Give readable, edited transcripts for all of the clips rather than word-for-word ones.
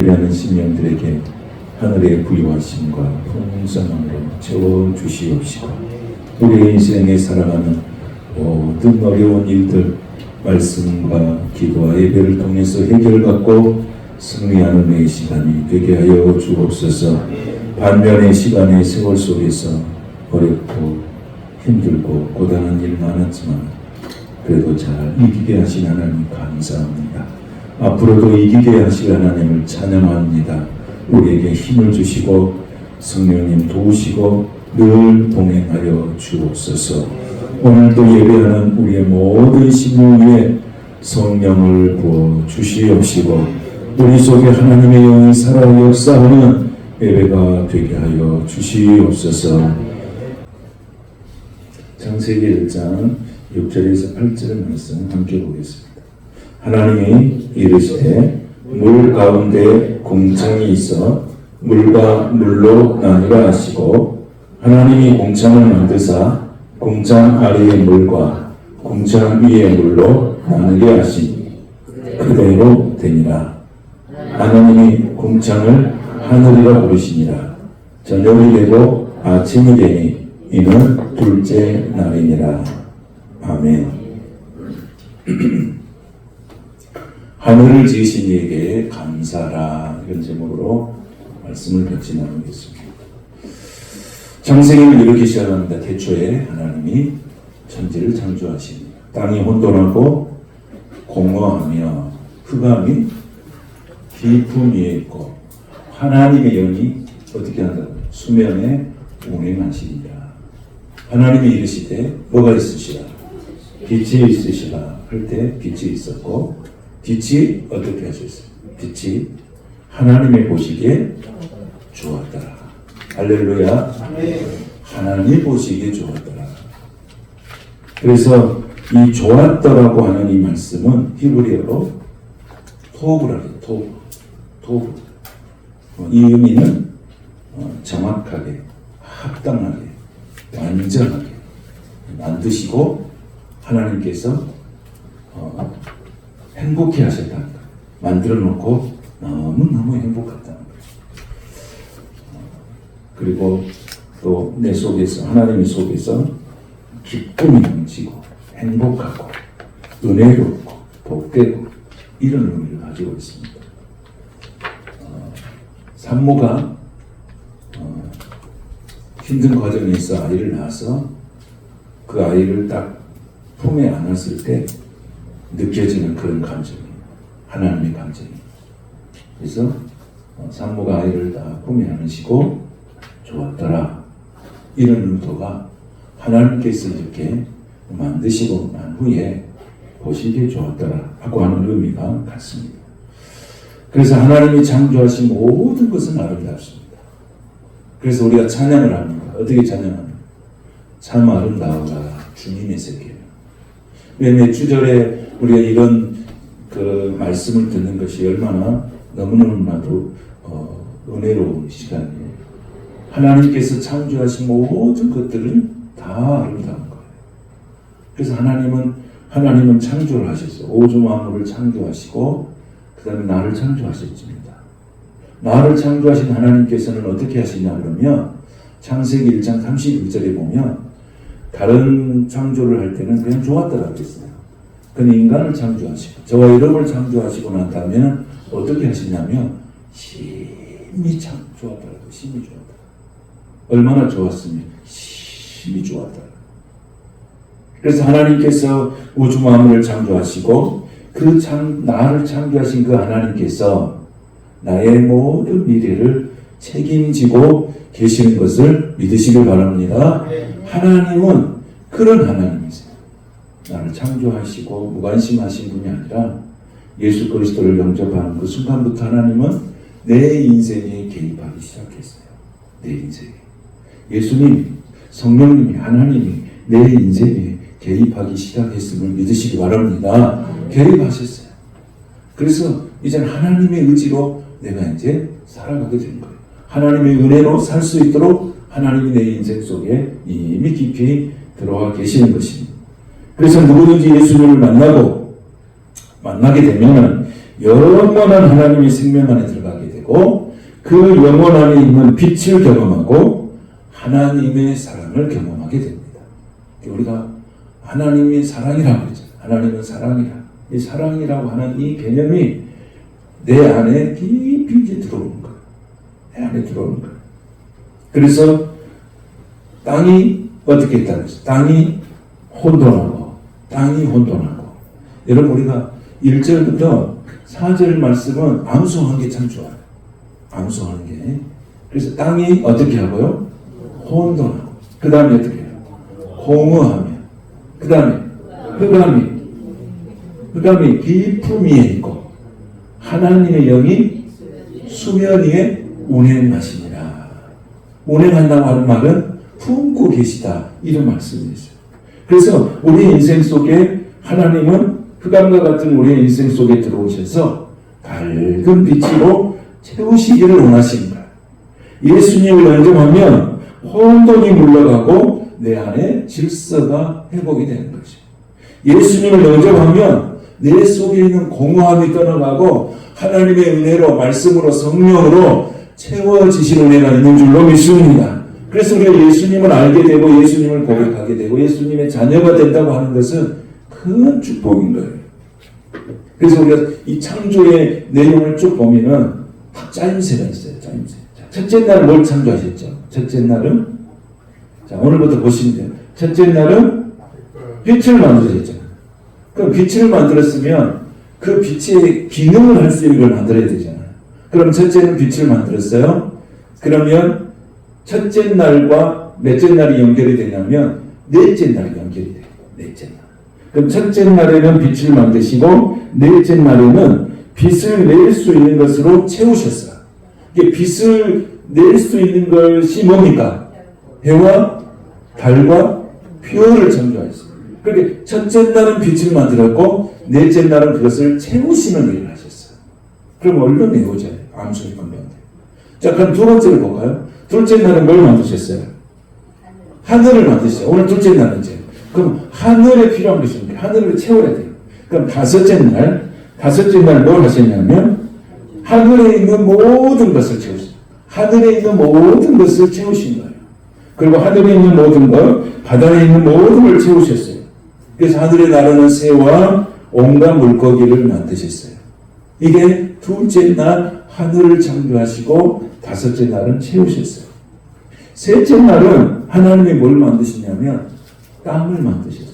그리하는 심령들에게 하늘의 부유하심과 풍성함으로 채워주시옵시고 우리의 인생에 살아가는 모든 어려운 일들 말씀과 기도와 예배를 통해서 해결받고 승리하는 내 시간이 되게 하여 주옵소서. 반면의 시간의 세월 속에서 어렵고 힘들고 고단한 일 많았지만 그래도 잘 이기게 하신 하나님 감사합니다. 앞으로도 이기게 하실 하나님을 찬양합니다. 우리에게 힘을 주시고 성령님 도우시고 늘 동행하여 주옵소서. 오늘도 예배하는 우리의 모든 심령 위에 성령을 부어 주시옵시고 우리 속에 하나님의 영이 살아 역사하는 예배가 되게 하여 주시옵소서. 창세기 1장 6절에서 8절의 말씀 함께 보겠습니다. 하나님이 이르시되 물 가운데 공창이 있어 물과 물로 나누라 하시고 하나님이 공창을 만드사 공창 아래의 물과 공창 위의 물로 나누게 하시니 그대로 되니라. 하나님이 공창을 하늘이라 부르시니라. 저녁이 되고 아침이 되니 이는 둘째 날이니라. 아멘. 하늘을 지으신 이에게 감사라, 이런 제목으로 말씀을 같이 나누겠습니다. 창세기를 이렇게 시작합니다. 태초에 하나님이 천지를 창조하십니다. 땅이 혼돈하고 공허하며 흑암이 깊음 위에 있고 하나님의 영이 어떻게 한다고? 수면에 운행하시리라. 하나님이 이르시되 뭐가 있으시라? 빛이 있으시라 할 때 빛이 있었고 빛이 어떻게 하셨어요? 빛이 하나님의 보시기에 좋았더라. 할렐루야. 하나님 보시기에 좋았더라. 그래서 이 좋았더라고 하는 이 말씀은 히브리어로 토브라고 해요. 토브. 이 의미는 정확하게, 합당하게, 완전하게 만드시고 하나님께서 행복해 하셨다는 거예요. 만들어 놓고 너무너무 행복하다는 거예요. 그리고 또 내 속에서, 하나님의 속에서 기쁨이 넘치고 행복하고 은혜롭고 복되고 이런 의미를 가지고 있습니다. 산모가 힘든 과정에서 아이를 낳아서 그 아이를 딱 품에 안았을 때 느껴지는 그런 감정이에요. 하나님의 감정이. 그래서 산모가 아이를 다 품에 안으시고 좋았더라. 이런 의도가 하나님께서 이렇게 만드시고 난 후에 보시기에 좋았더라 하고 하는 의미가 같습니다. 그래서 하나님이 창조하신 모든 것은 아름답습니다. 그래서 우리가 찬양을 합니다. 어떻게 찬양합니까? 참 아름다워라 주님의 세계. 왜 몇 주절에 우리가 이런 그 말씀을 듣는 것이 얼마나 너무너무나도 은혜로운 시간이에요. 하나님께서 창조하신 모든 것들은 다 아름다운 거예요. 그래서 하나님은 창조를 하셨어요. 우주 만물을 창조하시고 그 다음에 나를 창조하셨습니다. 나를 창조하신 하나님께서는 어떻게 하시냐 그러면 창세기 1장 32절에 보면 다른 창조를 할 때는 그냥 좋았더라고 했어요. 그는 인간을 창조하시고 저와 여러분을 창조하시고 난 다음에 어떻게 하시냐면 심히 참 좋았더라고. 심히 좋았더라고. 얼마나 좋았으면 심히 좋았더라고. 그래서 하나님께서 우주 만물을 창조하시고 나를 창조하신 그 하나님께서 나의 모든 미래를 책임지고 계시는 것을 믿으시길 바랍니다. 하나님은 그런 하나님이세요. 나를 창조하시고 무관심하신 분이 아니라 예수 그리스도를 영접하는 그 순간부터 하나님은 내 인생에 개입하기 시작했어요. 내 인생에. 예수님이, 성령님이, 하나님이 내 인생에 개입하기 시작했음을 믿으시기 바랍니다. 개입하셨어요. 그래서 이제 하나님의 의지로 내가 이제 살아가게 된 거예요. 하나님의 은혜로 살 수 있도록 하나님이 내 인생 속에 이미 깊이 들어와 계시는 것입니다. 그래서 누구든지 예수님을 만나게 되면 영원한 하나님의 생명 안에 들어가게 돼요. 되고 그 영혼 안에 있는 빛을 경험하고 하나님의 사랑을 경험하게 됩니다. 우리가 하나님이 사랑이라고 그러잖아요. 하나님은 사랑이라. 이 사랑이라고 하는 이 개념이 내 안에 깊이 이제 들어오는 거예요. 내 안에 들어오는 거예요. 그래서 땅이 어떻게 있다고 했어요? 땅이 혼돈하고 여러분 우리가 1절부터 4절 말씀은 암송한 게 참 좋아요. 암송하는 게. 그래서 땅이 어떻게 하고요? 혼돈하고. 그 다음에 어떻게 해요? 공허하며. 그 다음에 흑암이 깊음 위에 있고 하나님의 영이 수면 위에 운행하시니라. 운행한다고 하는 말은 품고 계시다. 이런 말씀이었어요. 그래서 우리 인생 속에 하나님은 흑암과 같은 우리의 인생 속에 들어오셔서 밝은 빛으로 채우시기를 원하시는 거예요. 예수님을 영접하면 혼돈이 물러가고 내 안에 질서가 회복이 되는 거죠. 예수님을 영접하면 내 속에 있는 공허함이 떠나가고 하나님의 은혜로 말씀으로 성령으로 채워지시는 은혜가 있는 줄로 믿습니다. 그래서 우리가 예수님을 알게 되고 예수님을 고백하게 되고 예수님의 자녀가 된다고 하는 것은 큰 축복인 거예요. 그래서 우리가 이 창조의 내용을 쭉 보면은 짜임새가 있어요. 짜임새. 첫째 날은 뭘 창조하셨죠? 첫째 날은 자 오늘부터 보시면 돼요. 첫째 날은 빛을 만드셨잖아요. 그럼 빛을 만들었으면 그 빛의 기능을 할 수 있는 걸 만들어야 되잖아요. 그럼 첫째는 빛을 만들었어요. 그러면 첫째 날과 몇째 날이 연결이 되냐면 넷째 날이 연결이 돼요. 넷째 날. 그럼 첫째 날에는 빛을 만드시고 넷째 날에는 빛을 낼 수 있는 것으로 채우셨어요. 이게 빛을 낼 수 있는 것이 뭡니까? 해와 달과 표를 창조하셨어요. 그렇게 첫째 날은 빛을 만들었고 넷째 날은 그것을 채우시는 일을 하셨어요. 그럼 얼른 외우자. 암송이 건강돼. 자, 그럼 두 번째를 볼까요? 둘째 날은 뭘 만드셨어요? 하늘을 만드셨어요. 오늘 둘째 날은요. 그럼 하늘에 필요한 것이 있는데 하늘을 채워야 돼요. 그럼 다섯째 날 뭘 하셨냐면 하늘에 있는 모든 것을 채우셨어요. 하늘에 있는 모든 것을 채우신 거예요. 그리고 하늘에 있는 모든 것, 바다에 있는 모든 걸 채우셨어요. 그래서 하늘에 나르는 새와 온갖 물고기를 만드셨어요. 이게 둘째 날 하늘을 창조하시고 다섯째 날은 채우셨어요. 셋째 날은 하나님이 뭘 만드시냐면 땅을 만드셨어요.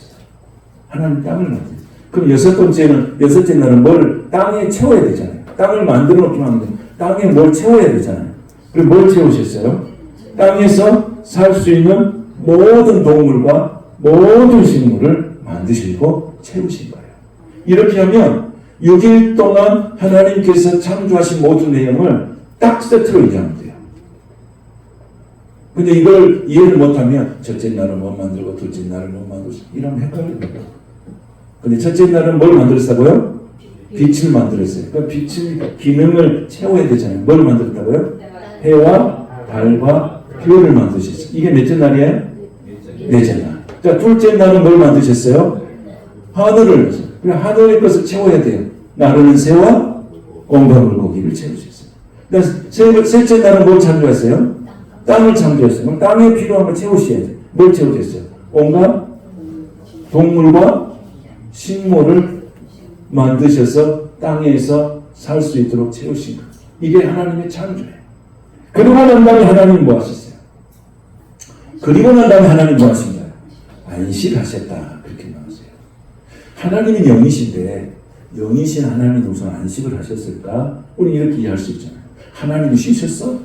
하나님 땅을 만드셨어요. 그럼 여섯째 날은 뭘 땅에 채워야 되잖아요. 땅을 만들어 놓기만 하면 돼요. 땅에 뭘 채워야 되잖아요. 그리고 뭘 채우셨어요? 땅에서 살 수 있는 모든 동물과 모든 식물을 만드시고 채우신 거예요. 이렇게 하면 6일 동안 하나님께서 창조하신 모든 내용을 딱 세트로 이해하면 돼요. 근데 이걸 이해를 못하면 첫째 날은 못 만들고 둘째 날은 못 만들고 이러면 헷갈립니다. 근데 첫째 날은 뭘 만들었다고요? 빛을 만들었어요. 그러니까 빛의 기능을 채워야 되잖아요. 뭘 만들었다고요? 해와 달과 별을 만드셨어요. 이게 몇째 날이에요? 넷째 날. 자, 둘째 날은 뭘 만드셨어요? 하늘을. 하늘의 것을 채워야 돼요. 나르는 새와 온갖 물고기를 채우셨어요. 그러니까 셋째 날은 뭘 창조했어요? 땅을 창조했어요. 그럼 땅에 필요한 걸 채우셔야 돼요. 뭘 채우셨어요? 온갖 동물과 식물을 만드셔서 땅에서 살 수 있도록 채우신 것. 이게 하나님의 창조예요. 그리고 난 다음에 하나님 뭐 하셨어요? 그리고 난 다음에 하나님 뭐 하신가요? 안식하셨다. 그렇게 나왔어요. 하나님은 영이신데 영이신 하나님이 우선 안식을 하셨을까? 우리 이렇게 이해할 수 있잖아요. 하나님이 쉬셨어?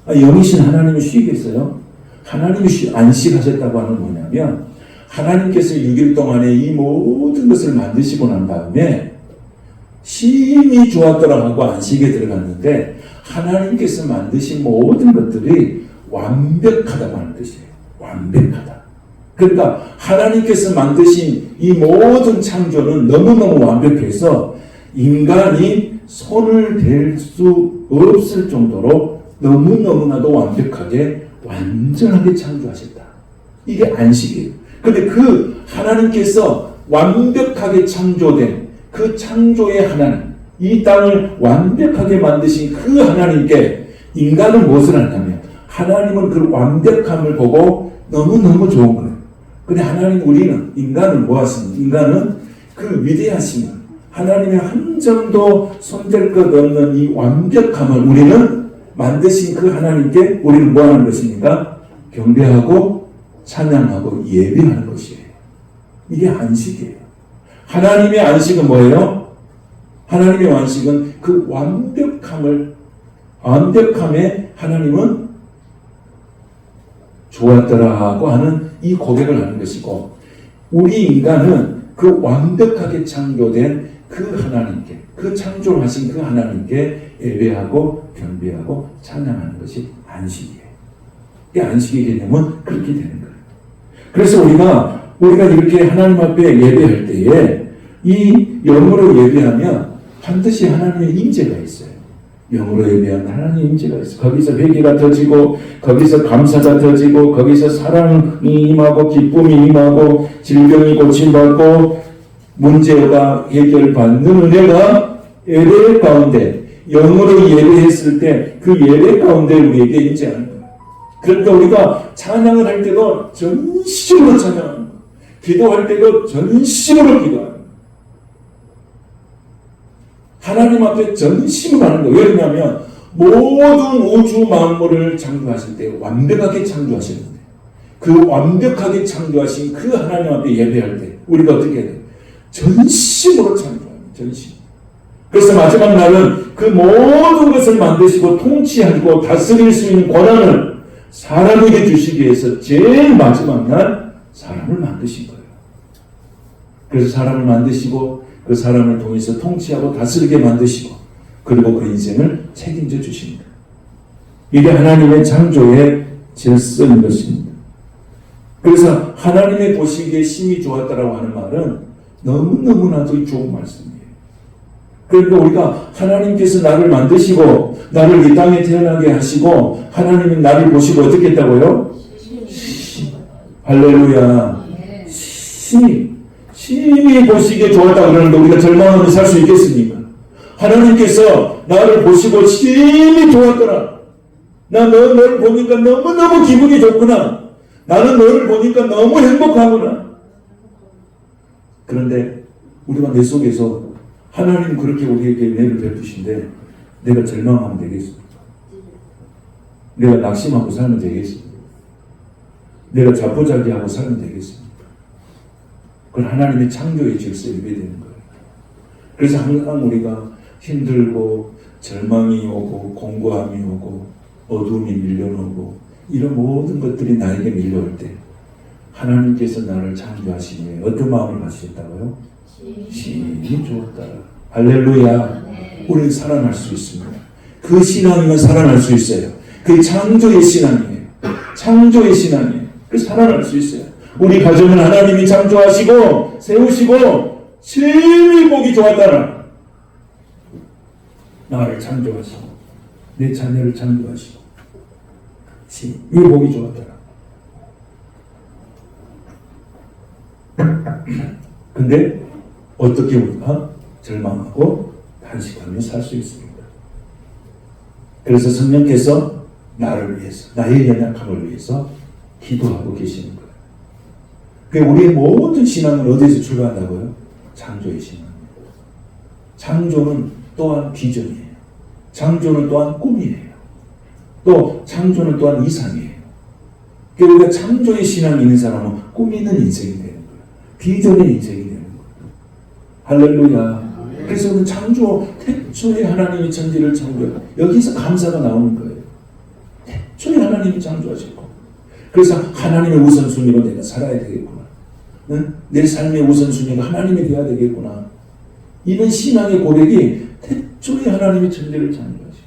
영이신 하나님이 쉬겠어요? 하나님이 안식하셨다고 하는 뭐냐면 하나님께서 6일 동안에 이 모든 것을 만드시고 난 다음에 심히 좋았더라 하고 안식에 들어갔는데 하나님께서 만드신 모든 것들이 완벽하다고 하는 뜻이에요. 완벽하다. 그러니까 하나님께서 만드신 이 모든 창조는 너무너무 완벽해서 인간이 손을 댈 수 없을 정도로 너무너무나도 완벽하게 완전하게 창조하셨다. 이게 안식이에요. 그런데 그 하나님께서 완벽하게 창조된 그 창조의 하나님, 이 땅을 완벽하게 만드신 그 하나님께 인간은 무엇을 하냐면 하나님은 그 완벽함을 보고 너무너무 좋은 거예요. 근데 우리는 인간은 무엇입니까? 인간은 그 위대하심을 하나님의 한 점도 손댈 것 없는 이 완벽함을 우리는 만드신 그 하나님께 우리는 뭐 하는 것입니까? 경배하고 찬양하고 예배하는 것이에요. 이게 안식이에요. 하나님의 안식은 뭐예요? 하나님의 안식은 그 완벽함에 하나님은 좋았더라고 하는 이 고백을 하는 것이고, 우리 인간은 그 완벽하게 창조된 그 하나님께, 그 창조하신 그 하나님께 예배하고 경배하고 찬양하는 것이 안식이에요. 이 안식의 개념은 그렇게 되는 거예요. 그래서 우리가 이렇게 하나님 앞에 예배할 때에 이 영으로 예배하면 반드시 하나님의 임재가 있어요. 영으로 예배하면 하나님의 임재가 있어요. 거기서 회개가 터지고, 거기서 감사가 터지고, 거기서 사랑이 임하고, 기쁨이 임하고, 질병이 고침받고, 문제가 해결받는 은혜가 예배 가운데, 영으로 예배했을 때 그 예배 가운데 우리에게 임재하는 거예요. 그러니까 우리가 찬양을 할 때도 전심으로 찬양하는 거예요. 기도할 때도 전심으로 기도하는 거예요. 하나님 앞에 전심을 하는 거예요. 왜냐하면 모든 우주 만물을 창조하실 때 완벽하게 창조하셨는데 그 완벽하게 창조하신 그 하나님 앞에 예배할 때 우리가 어떻게 해야 돼요? 전심으로 창조합니다. 전심. 그래서 마지막 날은 그 모든 것을 만드시고 통치하고 다스릴 수 있는 권한을 사람에게 주시기 위해서 제일 마지막 날 사람을 만드신 거예요. 그래서 사람을 만드시고 그 사람을 통해서 통치하고 다스리게 만드시고 그리고 그 인생을 책임져 주십니다. 이게 하나님의 창조의 질서인 것입니다. 그래서 하나님의 보시기에 심히 좋았다라고 하는 말은 너무너무나도 좋은 말씀이에요. 그러니까 우리가 하나님께서 나를 만드시고 나를 이 땅에 태어나게 하시고 하나님이 나를 보시고 어떻게 했다고요? 할렐루야. 심히 보시기에 좋았다 그러는데 우리가 절망하며 살 수 있겠습니까? 하나님께서 나를 보시고 심히 좋았더라. 나 너를 보니까 너무너무 기분이 좋구나. 나는 너를 보니까 너무 행복하구나. 그런데 우리가 내 속에서 하나님 그렇게 우리에게 은혜를 베푸신데 내가 절망하면 되겠습니까? 내가 낙심하고 살면 되겠습니까? 내가 자포자기하고 살면 되겠습니까? 그건 하나님의 창조의 질서에 위배되는 거예요. 그래서 항상 우리가 힘들고 절망이 오고 공고함이 오고 어둠이 밀려오고 이런 모든 것들이 나에게 밀려올 때 하나님께서 나를 창조하시니 어떤 마음을 가지셨다고요? 심히 좋았다. 할렐루야. 우리는 살아날 수 있습니다. 그 신앙이면 살아날 수 있어요. 그게 창조의 신앙이에요. 창조의 신앙이에요. 그 살아날 수 있어요. 우리 가정은 하나님이 창조하시고 세우시고 심히 보기 좋았다라. 나를 창조하시고 내 자녀를 창조하시고 심히 보기 좋았다라. 근데 어떻게 우리가 절망하고 단식하며 살 수 있습니다. 그래서 성령께서 나를 위해서 나의 연약함을 위해서 기도하고 계시는 거예요. 우리의 모든 신앙은 어디에서 출발한다고요? 창조의 신앙입니다. 창조는 또한 비전이에요. 창조는 또한 꿈이에요. 또 창조는 또한 이상이에요. 우리가 창조의 신앙이 있는 사람은 꿈이 있는 인생이 되는 거예요. 비전의 인생이 되는 거예요. 할렐루야. 그래서 그 창조, 태초에 하나님이 천지를 창조해요. 여기서 감사가 나오는 거예요. 태초에 하나님이 창조하셨고 그래서 하나님의 우선순위로 내가 살아야 되겠구나. 내 삶의 우선순위가 하나님이 되어야 되겠구나. 이런 신앙의 고백이 태초에 하나님이 천지를 창조하시고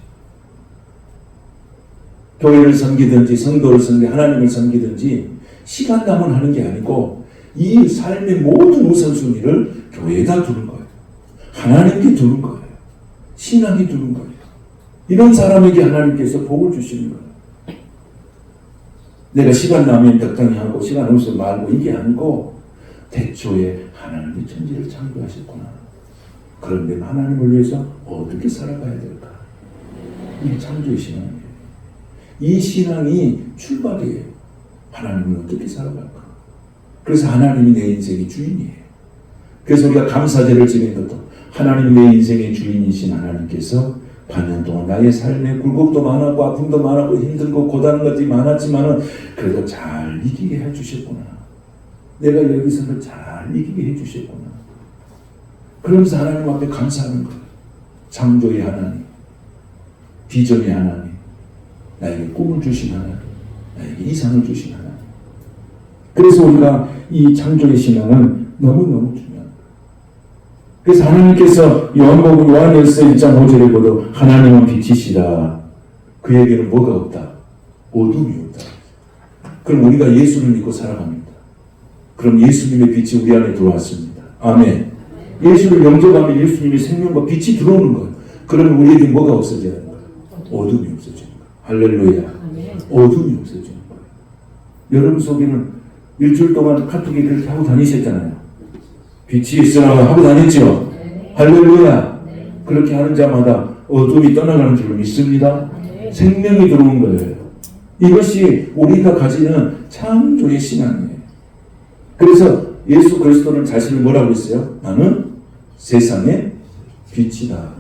교회를 섬기든지 성도를 섬기든지 하나님을 섬기든지 시간 남은 하는 게 아니고 이 삶의 모든 우선순위를 교회에다 두는 거예요. 하나님께 두는 거예요. 신앙이 두는 거예요. 이런 사람에게 하나님께서 복을 주시는 거예요. 내가 시간 나면 적당히 하고 시간 없으면 말고 이게 아니고 태초에 하나님이 천지를 창조하셨구나. 그런데 하나님을 위해서 어떻게 살아가야 될까? 이게 창조의 신앙이에요. 이 신앙이 출발이에요. 하나님은 어떻게 살아갈까? 그래서 하나님이 내 인생의 주인이에요. 그래서 우리가 감사제를 지낸 것도 하나님 내 인생의 주인이신 하나님께서 반년 동안 나의 삶에 굴곡도 많았고 아픔도 많았고 힘들고 고단한 것들이 많았지만은 그래도 잘 이기게 해주셨구나. 내가 여기서는 잘 이기게 해주셨구나. 그러면서 하나님 앞에 감사하는 거예요. 창조의 하나님, 비전의 하나님, 나에게 꿈을 주신 하나님, 나에게 이상을 주신 하나님. 그래서 우리가 이 창조의 신앙은 너무너무 중요합니다. 그래서 하나님께서 요한복음 요한일서 1장 5절에 보도 하나님은 빛이시다. 그에게는 뭐가 없다? 어둠이 없다. 그럼 우리가 예수를 믿고 살아갑니다. 그럼 예수님의 빛이 우리 안에 들어왔습니다. 아멘. 예수를 영접하면 예수님의 생명과 빛이 들어오는 거예요. 그러면 우리에게 뭐가 없어져야 하는 거예요? 어둠이 없어지는 거예요. 할렐루야. 어둠이 없어지는 거예요. 여러분 속에는 일주일 동안 카톡에 그렇게 하고 다니셨잖아요. 빛이 있으라 하고 다녔죠. 할렐루야. 그렇게 하는 자마다 어둠이 떠나가는 줄 믿습니다. 생명이 들어온 거예요. 이것이 우리가 가지는 창조의 신앙이에요. 그래서 예수 그리스도는 자신을 뭐라고 했어요? 나는 세상의 빛이다.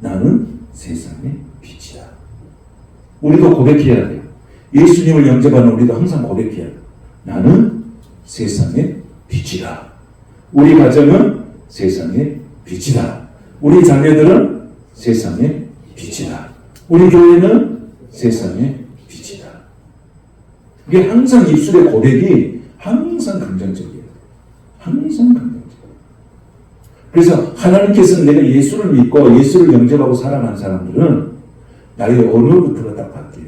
나는 세상의 빛이다. 우리도 고백해야 돼요. 예수님을 영접하는 우리도 항상 고백해야 돼요. 나는 세상의 빛이다. 우리 가정은 세상의 빛이다. 우리 자녀들은 세상의 빛이다. 우리 교회는 세상의 빛이다. 이게 항상 입술의 고백이 항상 긍정적이에요. 항상 긍정적이에요. 그래서 하나님께서는 내가 예수를 믿고 예수를 영접하고 살아가는 사람들은 나의 언어부터가 딱 바뀌어요.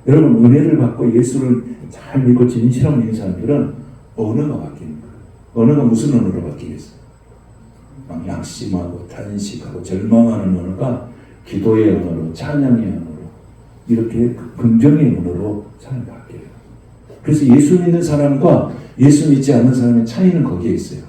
여러분 은혜를 받고 예수를 잘 믿고 진실하고 있는 사람들은 언어가 바뀌는 거예요. 언어가 무슨 언어로 바뀌겠어요? 막 낙심하고 탄식하고 절망하는 언어가 기도의 언어로, 찬양의 언어로, 이렇게 긍정의 언어로 잘 바뀌어요. 그래서 예수 믿는 사람과 예수 믿지 않는 사람의 차이는 거기에 있어요.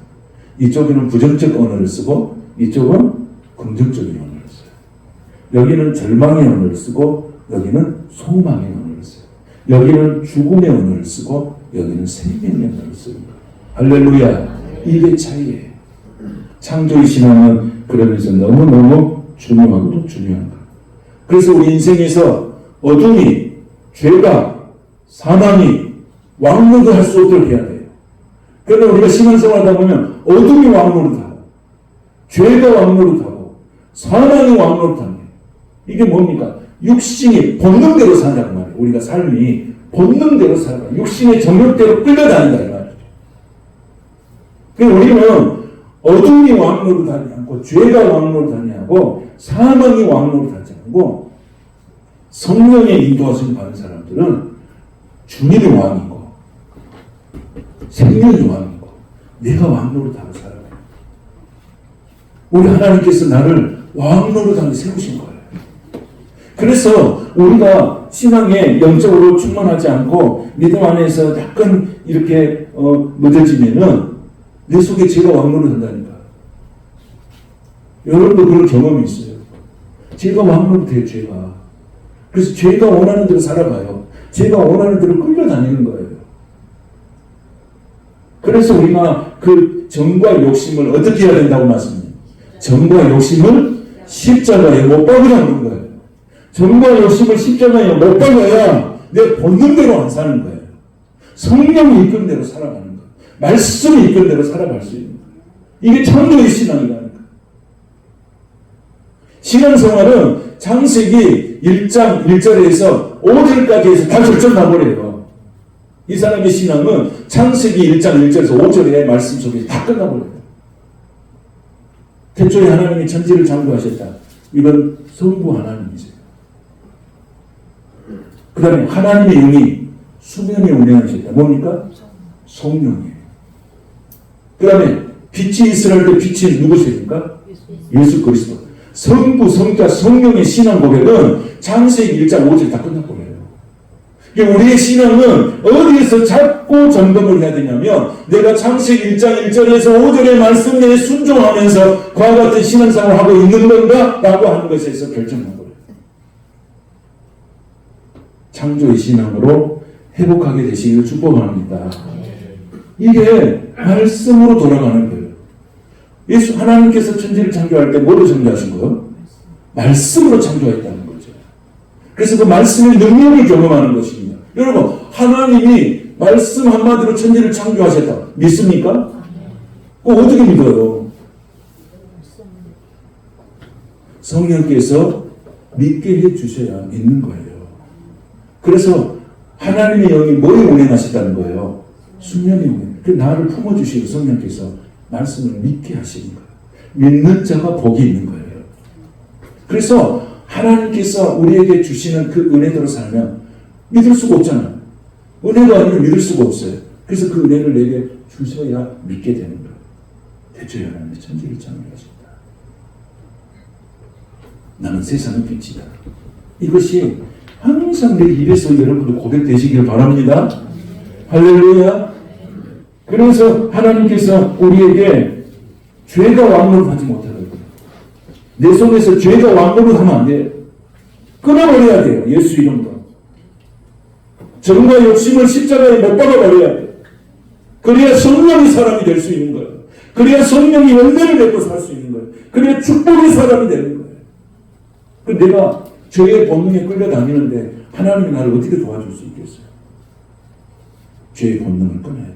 이쪽에는 부정적 언어를 쓰고 이쪽은 긍정적인 언어를 써요. 여기는 절망의 언어를 쓰고 여기는 소망의 언어를 써요. 여기는 죽음의 언어를 쓰고 여기는 생명의 언어를 씁니다. 할렐루야. 이게 차이예요. 창조의 신앙은 그러면서 너무너무 중요하고도 중요한 거예요. 그래서 우리 인생에서 어둠이, 죄가, 사망이 왕노릇할 수 없도록 해야 돼요. 그러나 우리가 신앙생활 하다 보면 어둠이 왕노릇하고 죄가 왕노릇하고 사망이 왕노릇하는 거예요. 이게 뭡니까? 육신이 본능대로 산다는 말이에요. 우리가 삶이 본능대로 살아가. 육신의 정욕대로 끌려다닌다 이 말이죠. 그러니까 우리는 어둠이 왕노릇하지 않고 죄가 왕노릇하지 않고 사망이 왕노릇하지 않고 성령의 인도하심 받은 사람들은 주님이 왕이고 생명이 왕이고 내가 왕노릇하고 살아가요. 우리 하나님께서 나를 왕노릇하게 세우신 거예요. 그래서 우리가 신앙에 영적으로 충만하지 않고 믿음 안에서 약간 이렇게 늦어지면은 내 속에 죄가 왕노릇한다니까. 여러분도 그런 경험이 있어요. 죄가 왕노릇해요, 죄가. 그래서 죄가 원하는 대로 살아가요. 죄가 원하는 대로 끌려다니는 거예요. 그래서 우리가 그 정과 욕심을 어떻게 해야 된다고 말씀해요? 정과 욕심을 십자가에 못 박으라는 거예요. 정과 욕심을 십자가에 못 박아야 내 본능대로 안 사는 거예요. 성령이 이끈 대로 살아가는 거예요. 말씀이 이끈 대로 살아갈 수 있는 거예요. 이게 창조의 신앙이라니까. 신앙생활은 창세기 1장 1절에서 5절까지 해서 다 결정나버려요. 이 사람의 신앙은 창세기 1장 1절에서 5절의 말씀 속에서 다 끝나버려요. 태초에 하나님이 천지를 창조하셨다. 이건 성부 하나님이세요. 그 다음에 하나님의 영이 수면에 운행하셨다. 뭡니까? 성령이에요. 그 다음에 빛이 있으라 때 빛이 누구십니까? 예수 그리스도. 성부, 성자, 성령의 신앙 고백은 창세기 1장 5절 다 끝나버려요. 우리의 신앙은 어디에서 자꾸 점검을 해야 되냐면 내가 창세기 1장 1절에서 5절의 말씀에 순종하면서 그와 같은 신앙생활을 하고 있는 건가? 라고 하는 것에서 결정한 거예요. 창조의 신앙으로 회복하게 되시기를 축복합니다. 이게 말씀으로 돌아가는 거예요. 예수 하나님께서 천지를 창조할 때 뭐로 창조하신 거예요? 말씀으로 창조했다는 거죠. 그래서 그 말씀의 능력을 경험하는 것입니다. 여러분, 하나님이 말씀 한마디로 천지를 창조하셨다. 믿습니까? 그거 어떻게 믿어요? 성령께서 믿게 해주셔야 믿는 거예요. 그래서 하나님의 영이 뭐에 운행하시다는 거예요? 수면에 운행. 그 나를 품어주시고 성령께서 말씀을 믿게 하시는 거예요. 믿는 자가 복이 있는 거예요. 그래서 하나님께서 우리에게 주시는 그 은혜대로 살면 믿을 수가 없잖아요. 은혜가 아니면 믿을 수가 없어요. 그래서 그 은혜를 내게 주셔야 믿게 되는 거예요. 대초에 하나님의 천지를 창조하셨다. 나는 세상의 빛이다. 이것이 항상 내 입에서 여러분들 고백되시길 바랍니다. 할렐루야. 그래서 하나님께서 우리에게 죄가 왕노릇하지 못하도록 내 속에서 죄가 왕노릇하면 안 돼요. 끊어버려야 돼요. 예수 이름으로. 정과 욕심을 십자가에 못 박아버려야 돼요. 그래야 성령의 사람이 될 수 있는 거예요. 그래야 성령이 열매를 맺고 살 수 있는 거예요. 그래야 축복의 사람이 되는 거예요. 그 내가 죄의 본능에 끌려다니는데 하나님이 나를 어떻게 도와줄 수 있겠어요? 죄의 본능을 끊어야 돼요.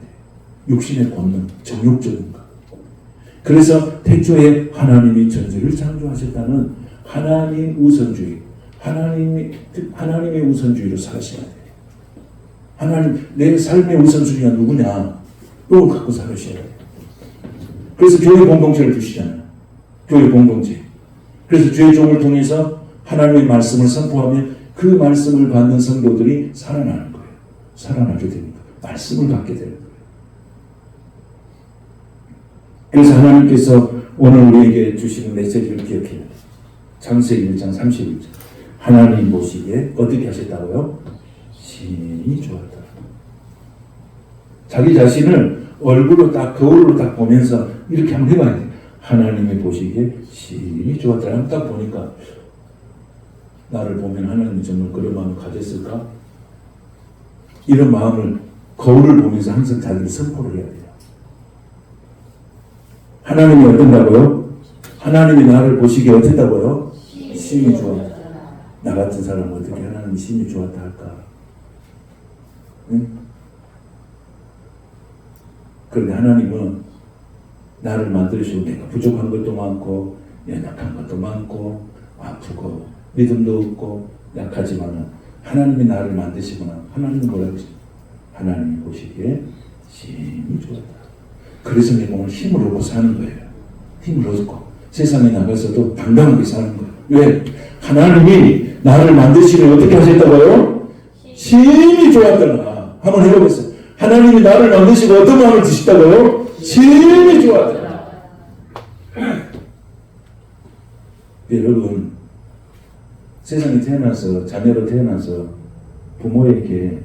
육신의 본능, 정욕적인 것. 그래서 태초에 하나님이 천지를 창조하셨다는 하나님 우선주의, 하나님의 우선주의로 살아셔야 돼요. 하나님, 내 삶의 우선순위가 누구냐? 이걸 갖고 살아셔야 돼요. 그래서 교회 공동체를 주시잖아요. 교회 공동체. 그래서 주의 종을 통해서 하나님의 말씀을 선포하며 그 말씀을 받는 성도들이 살아나는 거예요. 살아나게 됩니다. 말씀을 갖게 되는 거예요. 그래서 하나님께서 오늘 우리에게 주시는 메시지를 기억해야 돼요. 창세기 1장 31절. 하나님 보시기에 어떻게 하셨다고요? 심히 좋았다. 자기 자신을 얼굴로 딱, 거울로 딱 보면서 이렇게 한번 해봐야 돼요. 하나님이 보시기에 심히 좋았다. 한번 딱 보니까 나를 보면 하나님이 정말 그런 마음을 가졌을까? 이런 마음을 거울을 보면서 항상 자기를 선포를 해야 돼요. 하나님이 어떤다고요? 하나님이 나를 보시기에 어땠다고요? 심히 좋았다. 나 같은 사람은 어떻게 하나님이 심히 좋았다 할까? 응? 그런데 하나님은 나를 만드시고 내가 부족한 것도 많고 연약한 것도 많고 아프고 믿음도 없고 약하지만 하나님이 나를 만드시거나 하나님은 뭐라고 했어요? 하나님이 보시기에 심히 좋았다. 그래서 내가 오늘 힘을 얻고 사는 거예요. 힘을 얻고 세상에 나가서도 당당하게 사는 거예요. 왜? 하나님이 나를 만드시면 어떻게 하셨다고요? 심히 좋았더라. 한번 해보겠어요. 하나님이 나를 만드시고 어떤 마음을 드시다고요? 심히 좋았더라. 여러분, 세상에 태어나서, 자녀로 태어나서 부모에게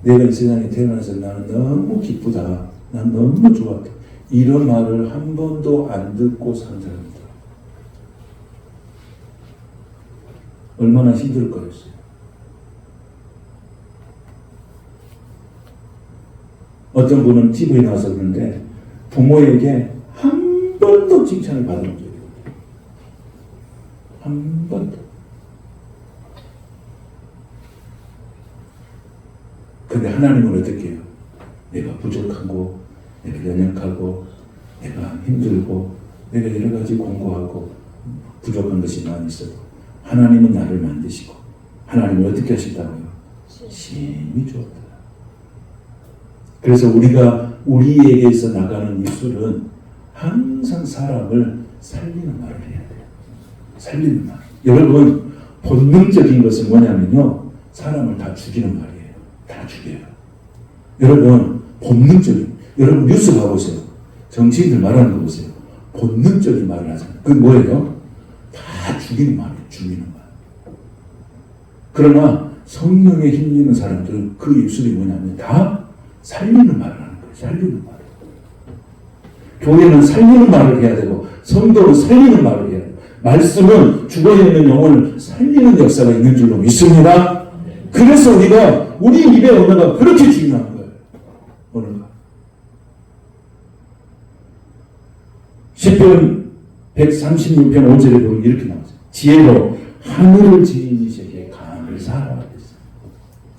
내가 이 세상에 태어나서 나는 너무 기쁘다. 난 너무 좋았다. 이런 말을 한 번도 안 듣고 산 사람이다. 얼마나 힘들 거였어요. 어떤 분은 TV에 나와서 그러는데 부모에게 한 번도 칭찬을 받은 적이 없어요. 한 번도. 근데 하나님은 어떻게 해요? 내가 부족하고 내가 연약하고 내가 힘들고 내가 여러 가지 공고하고 부족한 것이 많이 있어도 하나님은 나를 만드시고 하나님은 어떻게 하시다고요? 심히 좋았다. 그래서 우리가 우리에게서 나가는 입술은 항상 사람을 살리는 말을 해야 돼요. 살리는 말. 여러분, 본능적인 것은 뭐냐면요, 사람을 다 죽이는 말이에요. 다 죽여요. 여러분, 본능적인, 여러분 뉴스 가보세요. 정치인들 말하는 거 보세요. 본능적인 말을 하잖아요. 그게 뭐예요? 다 죽이는 말이에요. 죽이는 말. 그러나 성령에 힘있는 사람들은 그 입술이 뭐냐면 다 살리는 말을 하는 거예요. 살리는 말. 교회는 살리는 말을 해야 되고 성도는 살리는 말을 해야 돼요. 말씀은 죽어있는 영혼을 살리는 역사가 있는 줄로 믿습니다. 그래서 우리가 우리 입의 언어가 그렇게 중요한 거예요. 언어가. 시편 136편 5절에 보면 이렇게 나오죠. 지혜로 하늘을 지은 이에게 감사하라.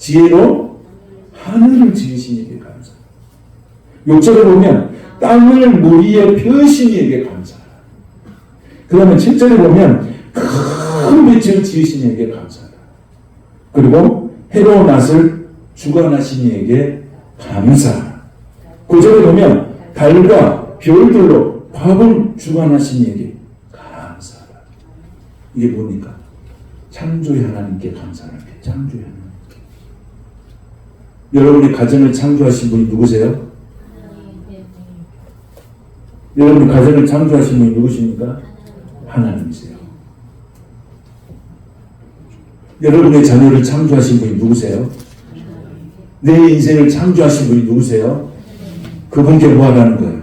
지혜로 하늘을 지으신 이에게 감사하라. 6절에 보면 땅을 물 위에 펴신 이에게 감사하라. 그 다음에 7절에 보면 큰 빛을 지으신 이에게 감사하라. 그리고 해로 낫을 주관하신 이에게 감사하라. 9절에 보면 달과 별들로 밥을 주관하신 이에게 감사하라. 이게 뭡니까? 창조의 하나님께 감사하라. 창조의 하나님께. 여러분의 가정을 창조하신 분이 누구세요? 여러분의 가정을 창조하신 분이 누구십니까? 하나님이세요. 여러분의 자녀를 창조하신 분이 누구세요? 내 인생을 창조하신 분이 누구세요? 그분께 뭐 하라는 거예요?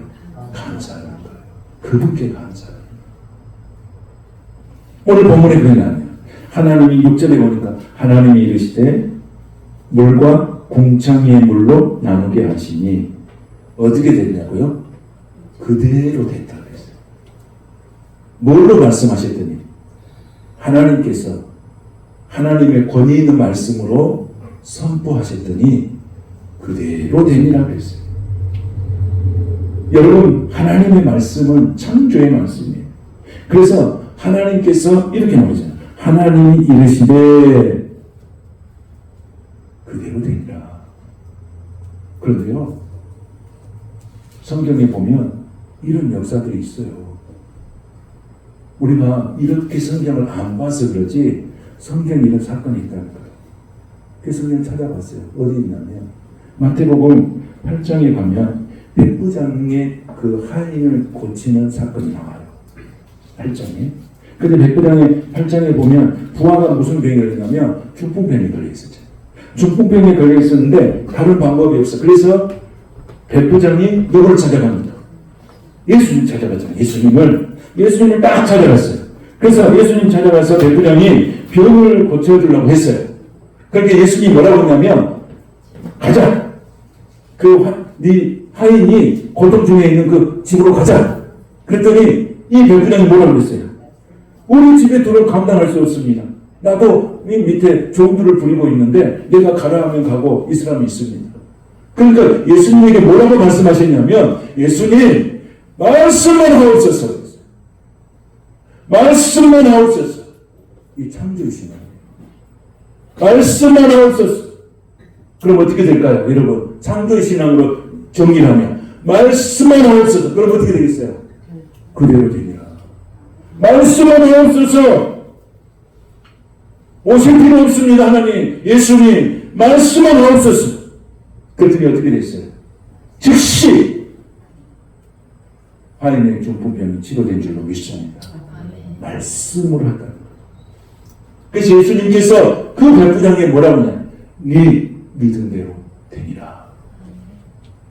감사하는 거예요. 그분께 감사하는 거예요. 오늘 본문에 그게 나와요. 하나님이 6절에 보니까 하나님이 이르시되 물과 궁창의 물로 나누게 하시니 어떻게 됐냐고요? 그대로 됐다 그랬어요. 뭘로 말씀하셨더니 하나님께서 하나님의 권위 있는 말씀으로 선포하셨더니 그대로 되니라 그랬어요. 여러분, 하나님의 말씀은 창조의 말씀이에요. 그래서 하나님께서 이렇게 말하잖아요. 하나님이 이르시되 그대로 되니라. 그런데요, 성경에 보면 이런 역사들이 있어요. 우리가 이렇게 성경을 안 봐서 그러지 성경에 이런 사건이 있다는 거예요. 그 성경을 찾아봤어요. 어디 있냐면 마태복음 8장에 가면 백부장의 그 하인을 고치는 사건이 나와요. 8장에. 근데 백부장의 8장에 보면 부하가 무슨 병이 걸리냐면 중풍병에 걸려 있었죠. 중풍병에 걸려 있었는데 다른 방법이 없어. 그래서 백부장이 누구를 찾아갑니다. 예수님 찾아갔잖아요. 예수님을 딱 찾아갔어요. 그래서 예수님 찾아가서 백부장이 병을 고쳐주려고 했어요. 그러니까 예수님이 뭐라고 했냐면 가자. 네 하인이 고통 중에 있는 그 집으로 가자. 그랬더니 이 백부장이 뭐라고 했어요? 우리 집에 돈을 감당할 수 없습니다. 나도 이 밑에 종들을 부리고 있는데 내가 가라 하면 가고 이 사람이 있습니다. 그러니까 예수님에게 뭐라고 말씀하셨냐면 예수님 말씀만 하옵소서. 말씀만 하옵소서. 이 창조이신 하나님. 말씀만 하옵소서. 그럼 어떻게 될까요? 여러분, 창조의 신앙으로 정리하면 말씀만 하옵소서. 그럼 어떻게 되겠어요? 그대로 되리라. 말씀만 하옵소서. 오실 필요 없습니다. 하나님, 예수님 말씀만 하옵소서. 그랬더니 어떻게 됐어요? 즉시 하인의 중풍병이 치료된 줄로 믿습니다. 말씀으로 한다는 거예요. 그래서 예수님께서 그 백부장에게 뭐라고 하냐? 네 믿은 대로 되니라.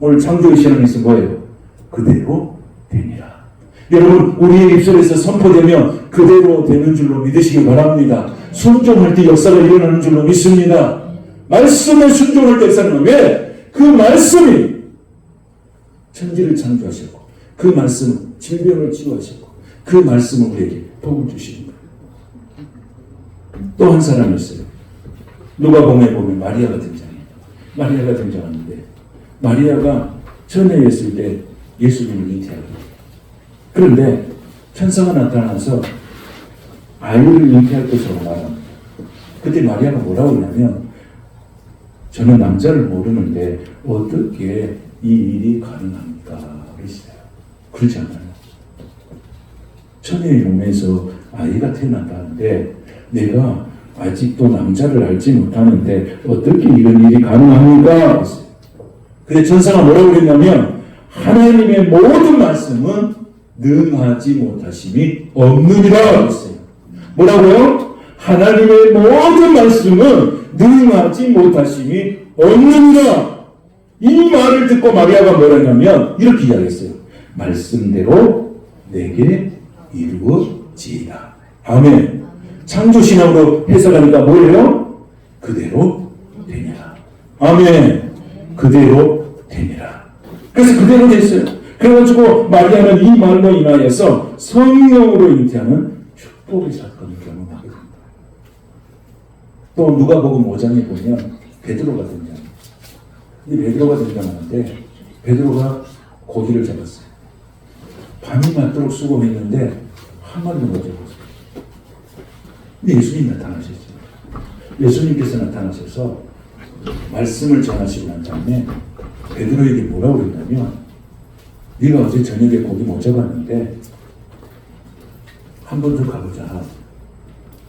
오늘 창조의 신앙에서 뭐예요? 그대로 되니라. 여러분, 우리의 입술에서 선포되면 그대로 되는 줄로 믿으시기 바랍니다. 순종할 때 역사가 일어나는 줄로 믿습니다. 말씀에 순종할 때 역사는 왜? 그 말씀이 천지를 창조하셨고 그 말씀은 질병을 치유하셨고 그 말씀은 우리에게 복을 주시는 거예요. 또 한 사람이 있어요. 누가복음에 보면 마리아가 등장해요. 마리아가 등장하는데 마리아가 처녀였을 때 예수님을 잉태합니다. 그런데 천사가 나타나서 아이를 잉태할 것으로 말합니다. 그때 마리아가 뭐라고 하냐면 저는 남자를 모르는데 어떻게 이 일이 가능합니까? 그랬어요. 그렇지 않아요. 처녀의 몸에서 아이가 태어난다는데 내가 아직도 남자를 알지 못하는데 어떻게 이런 일이 가능합니까? 근데 천사가 뭐라고 그랬냐면 하나님의 모든 말씀은 능하지 못하심이 없느니라 그랬어요. 뭐라고요? 하나님의 모든 말씀은 능하지 못하심이 없느니라. 이 말을 듣고 마리아가 뭐라 하냐면 이렇게 이야기했어요. 말씀대로 내게 이루어지이다. 아멘. 창조신학으로 해석하니까 뭐예요? 그대로 되니라. 아멘. 그대로 되니라. 그래서 그대로 됐어요. 그래가지고 마리아는 이 말로 인하여서 성령으로 잉태하는 축복의 사건을 경험하게 됩니다. 또 누가복음 5장에 보면 베드로가 등장. 이 베드로가 등장하는데 베드로가 고기를 잡았어요. 밤이 맞도록 수고했는데 한 마리도 못 잡았어요. 근데 예수님 나타나셨어요. 예수님께서 나타나셔서 말씀을 전하시고 난 다음에 베드로에게 뭐라고 그랬냐면 네가 어제 저녁에 고기 못 잡았는데 한 번 더 가보자.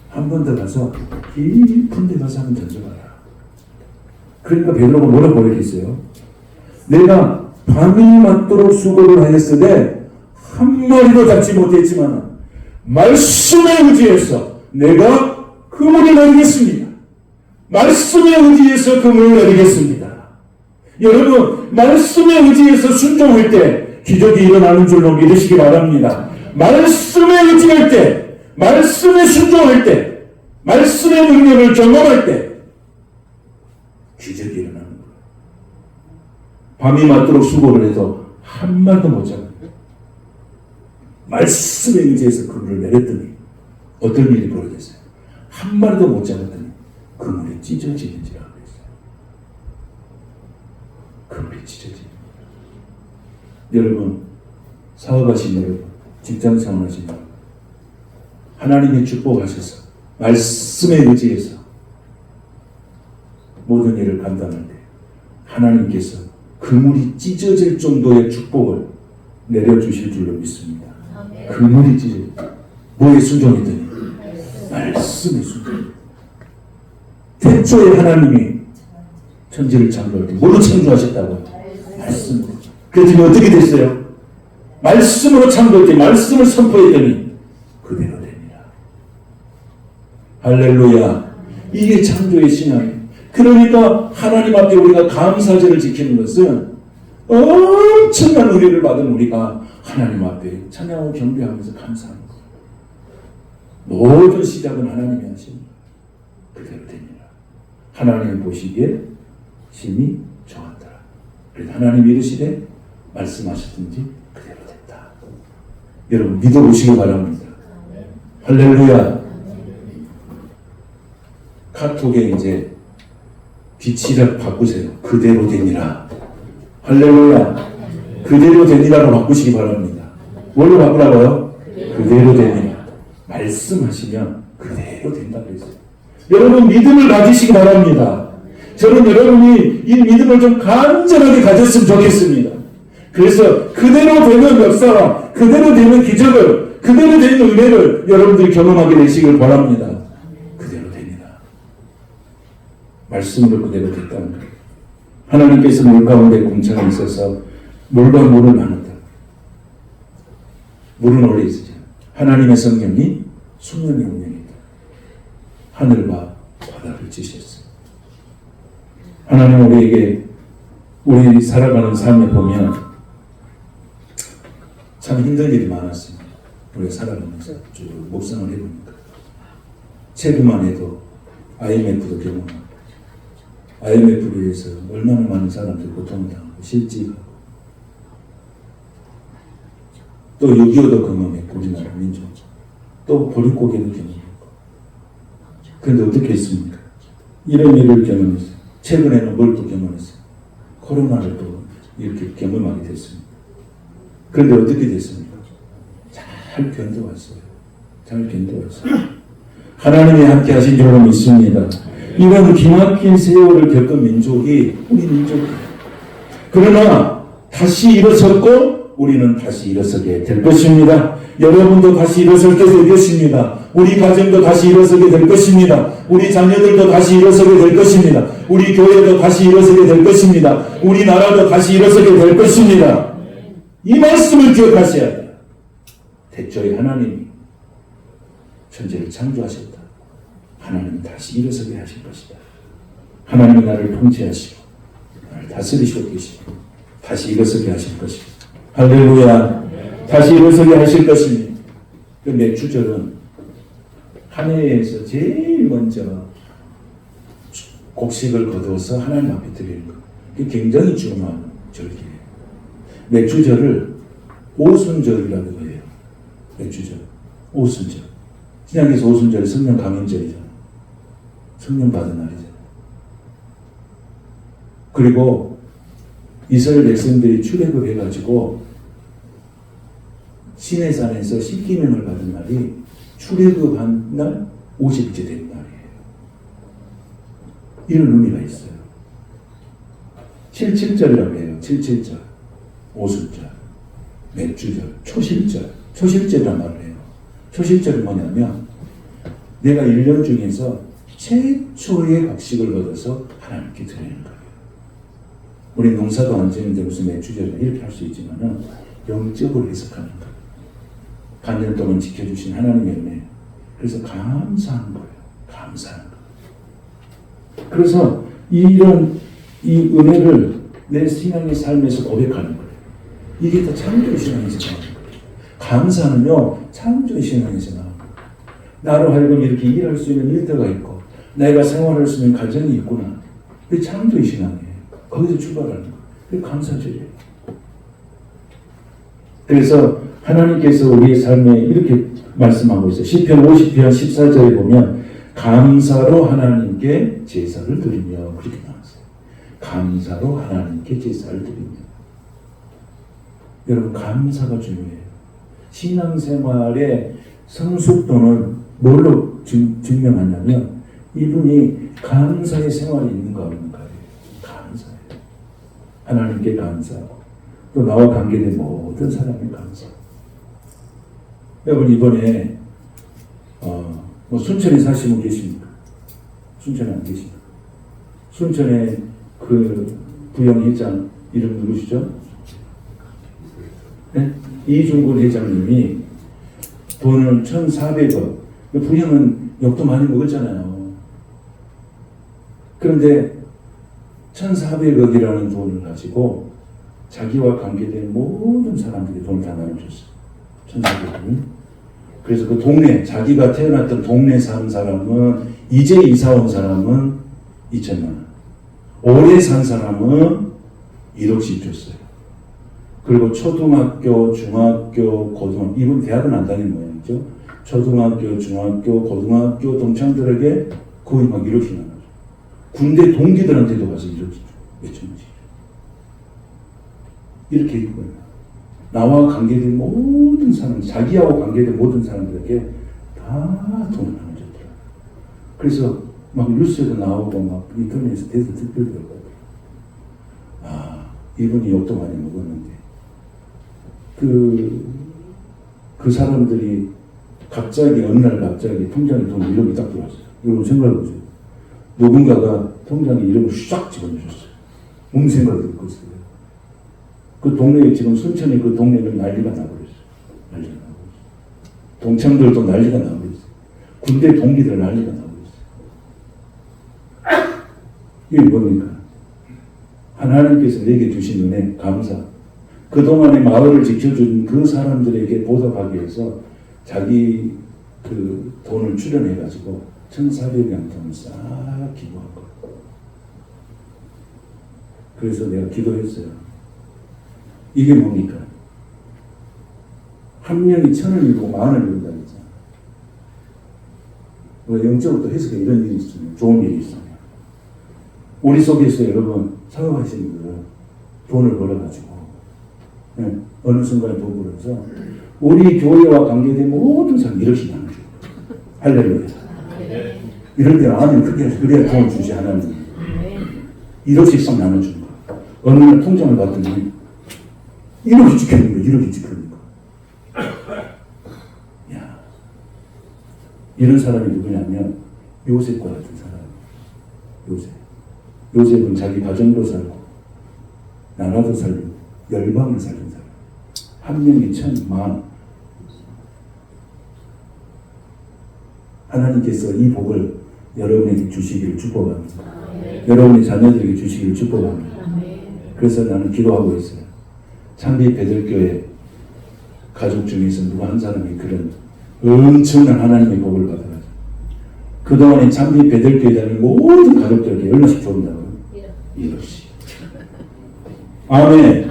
한 번 더 가서 깊은 데 가서 한번 던져봐라. 그러니까 베드로가 뭐라고 고백했어요? 내가 밤이 맞도록 수고를 하였으되 한 마리도 잡지 못했지만 말씀에 의지해서 내가 그물을 내리겠습니다. 말씀에 의지해서 그물을 내리겠습니다. 여러분, 말씀에 의지해서 순종할 때 기적이 일어나는 줄로 믿으시기 바랍니다. 말씀에 의지할 때, 말씀에 순종할 때, 말씀의 능력을 경험할 때 기적이 일어나는 거예요. 밤이 맞도록 수고를 해서 한 마리도 못 잡아요. 말씀에 의지해서 그물을 내렸더니 어떤 일이 벌어졌어요? 한 마리도 못 잡았더니 그물이 찢어지는지라고 했어요. 그물이 찢어지는. 여러분, 사업하신 여러분, 직장생활 하신 여러분, 하나님의 축복하셔서 말씀에 의지해서 모든 일을 감당할 때 하나님께서 그물이 찢어질 정도의 축복을 내려주실 줄로 믿습니다. 그물이 찢어져. 뭐에 순종했더니 말씀에 순종. 태초에 하나님이 천지를 창조할 때 뭘로 창조하셨다고? 말씀으로. 그래서 어떻게 됐어요? 말씀으로 창조할 때 말씀을 선포했더니 그대로 됩니다. 할렐루야. 이게 창조의 신앙이에요. 그러니까 하나님 앞에 우리가 감사절을 지키는 것은 엄청난 은혜를 받은 우리가 하나님 앞에 찬양하고 경배하면서 감사하는 거예요. 모든 시작은 하나님이 하십니다. 그대로 됩니다. 하나님을 보시기에 심히 좋았더라. 그래서 하나님이 이르시되 말씀하셨든지 그대로 됐다. 여러분 믿어보시기 바랍니다. 할렐루야. 카톡에 이제 빛이라 바꾸세요. 그대로 되니라. 할렐루야. 그대로 되니라로 바꾸시기 바랍니다. 뭘로 바꾸라고요? 그대로 되니라. 말씀하시면 그대로 된다고 했어요. 여러분 믿음을 가지시기 바랍니다. 저는 여러분이 이 믿음을 좀 간절하게 가졌으면 좋겠습니다. 그래서 그대로 되는 역사와 그대로 되는 기적을, 그대로 되는 은혜를 여러분들이 경험하게 되시길 바랍니다. 그대로 되니라. 말씀으로 그대로 됐다는 거예요. 하나님께서 물 가운데 궁창에 있어서 물과 물을 나눴다. 물은 원래 있으죠. 하나님의 성령이 수면의 운명이다. 하늘과 바다를 지셨어요. 하나님 우리에게 우리 살아가는 삶에 보면 참 힘든 일이 많았습니다. 우리가 살아가면서 쭉 묵상을 해보니까 최근만 해도 IMF도 경험하고 IMF로 인해서 얼마나 많은 사람들이 고통을 당하고 실직하고 또 6.25도 경험했고 우리나라 민족 또 보릿고개도 경험했고 그런데 어떻게 했습니까? 이런 일을 경험했어요. 최근에는 뭘 또 경험했어요? 코로나를 또 이렇게 경험하게 됐습니다. 그런데 어떻게 됐습니까? 잘 견뎌왔어요. 잘 견뎌왔어요. 하나님이 함께 하신 줄로 믿습니다. 이런 기막힌 세월을 겪은 민족이 우리 민족이에요. 그러나 다시 일어섰고 우리는 다시 일어서게 될 것입니다. 여러분도 다시 일어서게 될 것입니다. 우리 가정도 다시 일어서게 될 것입니다. 우리 자녀들도 다시 일어서게 될 것입니다. 우리 교회도 다시 일어서게 될 것입니다. 우리나라도 다시 일어서게 될 것입니다. 이 말씀을 기억하셔야 돼요. 태초에 하나님이 천지를 창조하셨다. 하나님은 다시 일어서게 하실 것이다. 하나님은 나를 통치하시고 나를 다스리시고 계시고 다시 일어서게 하실 것이다. 할렐루야. 다시 일어서게 하실 것이니 그 맥주절은 한 해에서 제일 먼저 곡식을 거두어서 하나님 앞에 드리는 것. 그게 굉장히 중요한 절기예요. 맥주절을 오순절이라고 해요. 맥주절. 오순절. 신약에서 오순절이 성령 강림절이잖아요. 성령 받은 날이잖아요. 그리고 이스라엘 백성들이 출애굽해가지고 시내산에서 십계명을 받은 날이 출애굽한 날 50일째 된 날이에요. 이런 의미가 있어요. 77절이라고 해요. 77절, 오순절, 맥주절, 초실절. 초실절이란 말을 해요. 초실절은 뭐냐면 내가 1년 중에서 최초의 곡식을 얻어서 하나님께 드리는 거예요. 우리 농사도 안 지는데 무슨 맥주절이나 이렇게 할 수 있지만은 영적으로 해석하는 거예요. 반년 동안 지켜주신 하나님의 은혜. 그래서 감사한 거예요. 감사한 거예요. 그래서 이 은혜를 내 신앙의 삶에서 고백하는 거예요. 이게 다 창조의 신앙에서 나오는 거예요. 감사는요, 창조의 신앙에서 나오는 거예요. 나로 하여금 이렇게 일할 수 있는 일터가 있고, 내가 생활할 수 있는 가정이 있구나. 그게 창조의 신앙이에요. 거기서 출발하는 거예요. 그게 감사절이에요. 그래서 하나님께서 우리의 삶에 이렇게 말씀하고 있어요. 시편 50편 14절에 보면 감사로 하나님께 제사를 드리며 그렇게 나왔어요. 감사로 하나님께 제사를 드리며. 여러분 감사가 중요해요. 신앙생활의 성숙도는 뭘로 증명하냐면 이분이 감사의 생활이 있는가 없는가예요. 감사해요. 하나님께 감사하고 또 나와 관계된 모든 사람의 감사. 여러분 이번에 순천에 사시는 분 계십니까? 순천에 안 계십니까? 순천에 그 부영회장 이름 누구시죠? 네? 이중근 회장님이 돈을 1,400억, 부영은 욕도 많이 먹었잖아요. 그런데 1,400억이라는 돈을 가지고 자기와 관계된 모든 사람들이 돈을 다 나눠줬어요. 1,400억을. 그래서 그 동네, 자기가 태어났던 동네 산 사람은, 이제 이사 온 사람은 2천만 원. 오래 산 사람은 1억씩 줬어요. 그리고 초등학교, 중학교, 고등학교, 이분 대학은 안 다닌 모양이죠. 초등학교, 중학교, 고등학교 동창들에게 거의 막 1억씩 나눠줘. 군대 동기들한테도 가서 1억씩 줘. 몇천 원씩. 이렇게 있고요. 나와 관계된 모든 사람, 자기하고 관계된 모든 사람들에게 다 돈을 나눠줬더라고요. 그래서 막 뉴스에도 나오고 막 인터넷에서 대서 특별되고 이분이 욕도 많이 먹었는데 그 사람들이 갑자기 어느 날 갑자기 통장에 돈 1억이 딱 들어왔어요. 여러분 생각해보세요. 누군가가 통장에 1억을 쫙 집어넣으셨어요. 뭔 생각을 듣고 있어요. 그 동네에 지금 순천에 그 동네는 난리가 나버렸어요. 난리가 나버렸어요. 동창들도 난리가 나버렸어요. 군대 동기들 난리가 나버렸어요. 이게 뭡니까? 하나님께서 내게 주신 은혜, 감사. 그동안의 마을을 지켜준 그 사람들에게 보답하기 위해서 자기 그 돈을 출연해가지고 1,400명 돈을 싹 기부한 거예요. 그래서 내가 기도했어요. 이게 뭡니까? 한 명이 1,000원이고 10,000원을 이룬다 했잖아. 영적으로 또 해석에 이런 일이 있으면, 좋은 일이 있으면, 우리 속에서 여러분 사업하시는 분들 돈을 벌어가지고 어느 순간에 돈 벌어서 우리 교회와 관계된 모든 사람 1억씩 나눠줘. 할렐루야. 이럴 때는 아멘 크게 해서 그래야 돈을 주지 하나님. 1억씩 싹 나눠주는 거야. 어느 날 통장을 봤더니 1억이 찍혀있는 거야. 1억이 찍혀있는 거야. 야, 이런 사람이 누구냐면 요셉과 같은 사람. 요셉은 자기 가정도 살고 나라도 살고 열방을 살린 사람. 한 명이 1,000만. 하나님께서 이 복을 여러분에게 주시기를 축복합니다. 여러분의 자녀들에게 주시기를 축복합니다. 그래서 나는 기도하고 있어요. 참비 베들교회 가족 중에서 누가 한 사람이 그런 엄청난 하나님의 복을 받아가지고 그동안에 참비 베들교회 다니는 모든 가족들에게 얼마씩 좋은다고요? 1억씩. 아멘.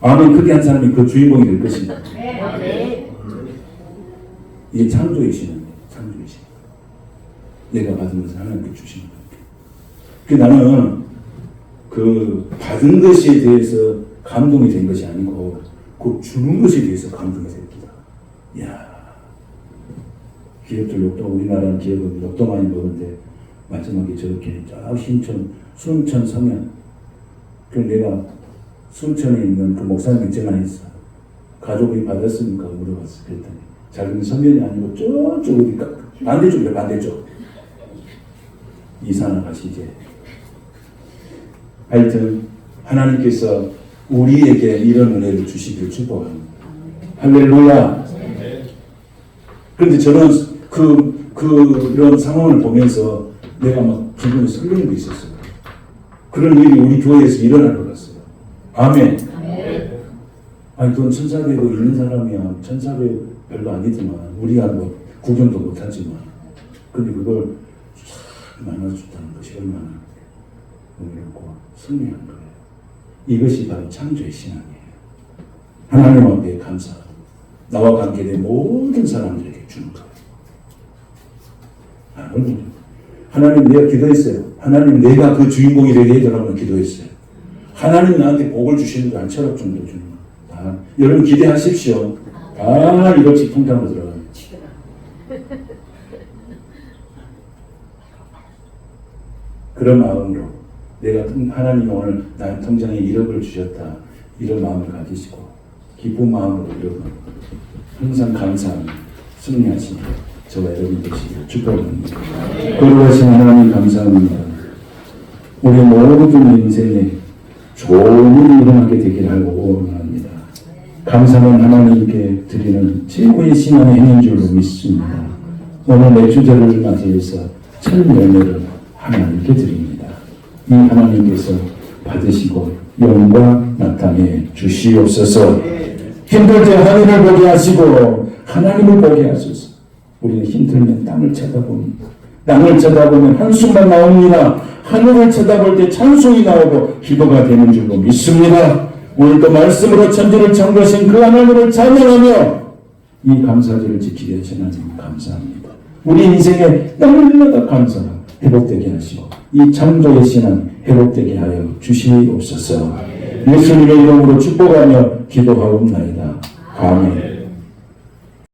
아멘. 그렇게 한 사람이 그 주인공이 될 것입니다. 이게 창조의 신앙이에요. 창조의 신앙. 내가 받은 것을 하나님께 주시는 거예요. 그 나는 그 받은 것에 대해서 감동이 된 것이 아니고 그 주는 것에 대해서 감동이 됩니다. 이야, 기업들 욕도 우리나라 기업은 욕도 많이 먹었는데 마지막에 저렇게 쫙 순천 서면 그 내가 순천에 있는 그 목사님 전화했어. 가족이 받았습니까? 물어봤어. 그랬더니 자기는 서면이 아니고 저쪽 어디까 반대쪽이래. 반대쪽. 이사나 가시게. 하여튼 하나님께서 우리에게 이런 은혜를 주시길 축복합니다. 할렐루야. 그런데 저는 그런 상황을 보면서 내가 막 기분이 설레는 게 있었어요. 그런 일이 우리 교회에서 일어날 것 같아요. 아멘. 아니, 그건 천사배고 있는 사람이야. 천사배 별로 아니지만, 우리가 뭐 구경도 못하지만, 근데 그걸 나눠줬다는 것이 얼마나 은혜롭고 승리한 거예요. 이것이 바로 창조의 신앙이에요. 하나님 앞에 감사하고, 나와 관계된 모든 사람들에게 주는 거예요. 하나님, 내가 기도했어요. 하나님, 내가 그 주인공이 되게 해달라고 기도했어요. 하나님 나한테 복을 주시는 거 한 철학 정도 주는 거. 여러분 기대하십시오. 이것이 통장으로 들어갑니다. 그런 마음으로 내가 하나님 오늘 나의 통장에 1억을 주셨다. 이런 마음을 가지시고 기쁜 마음으로 여러분 항상 감사하며 승리하시며 저와 여러분 되시기를 축복합니다. 거룩하신 하나님 감사합니다. 우리 모든 인생에 좋은 일이 일어나게 되기를 원합니다. 감사는 하나님께 드리는 최고의 신앙의 행인 줄로 믿습니다. 오늘 내 주제를 맞이해서 첫 열매를 하나님께 드립니다. 이 하나님께서 받으시고 영광 나타내 주시옵소서. 힘들 때 하늘을 보게 하시고 하나님을 보게 하소서. 우리는 힘들면 땅을 쳐다보면 한숨만 나옵니다. 하늘을 쳐다볼 때 찬송이 나오고 기도가 되는 줄로 믿습니다. 오늘도 말씀으로 천지를 창조하신 그 하나님을 찬양하며 이 감사절을 지키게 하신 하나님 감사합니다. 우리 인생에 날마다 감사가 회복되게 하시고 이 창조의 신앙 회복되게 하여 주시옵소서. 예수님의 이름으로 축복하며 기도하옵나이다.